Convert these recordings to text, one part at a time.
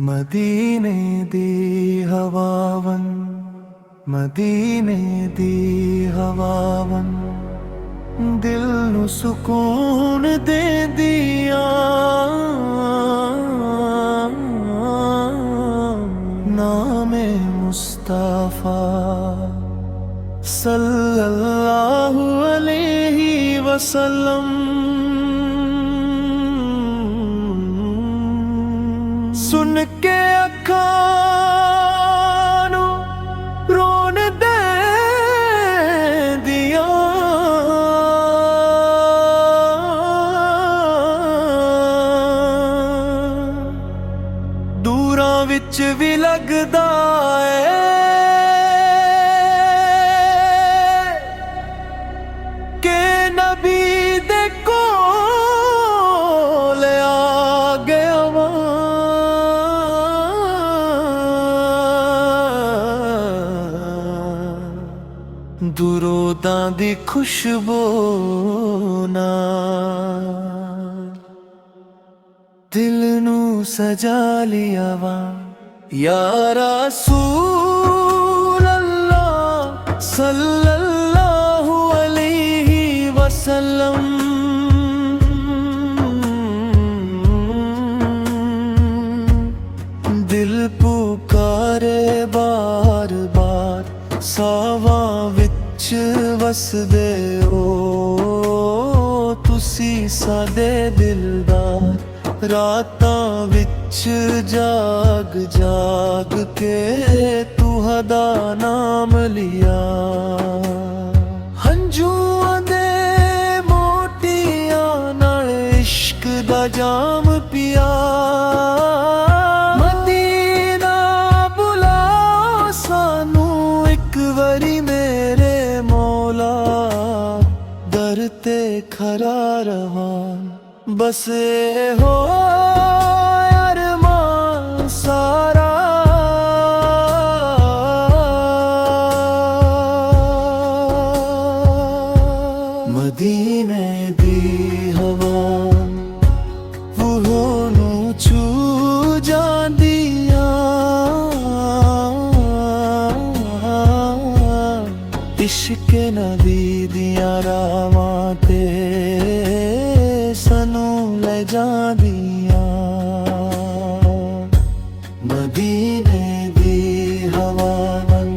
मदीने दी हवावन, मदीने दी हवावन, दिल नू सुकून दे दिया। नामे मुस्तफा सल्लल्लाहु अलैहि वसल्लम, सुन के अखां नू रोन दे दिया। दूरां विच भी लगदा है के नबी दे कोल आ गया वा। दुरूदां दी खुशबू नाल दिल नू सजा लिया वा। या रसूल अल्लाह सल्लल्लाहु अलैहि वसल्लम, दिल पुकारे बार बार, सावां विच वसदे हो तुसी साडे दिलदार। रातां विच जाग जाग के तुहाडा नाम लिया। हंजुआं दे मोटियां नाल इश्क दा जाम पिया। मदीना बुलाओ सानू इक वारी मेरे मौला, दर ते खड़ा रहा बस ए हो अरमान सारा। मदीने दी हवा रूह नू छू जांदियां। इश्क नबी दियां रावां ते सानू ले जांदियां। मदीने दी हवावन,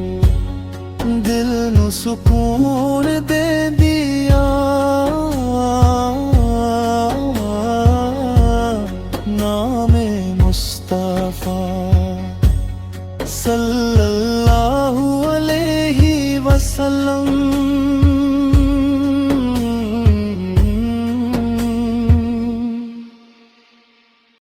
दिल नू सुकून दे दिया। नामे मुस्तफा सल्लल्लाहु अलैहि वसल्लम।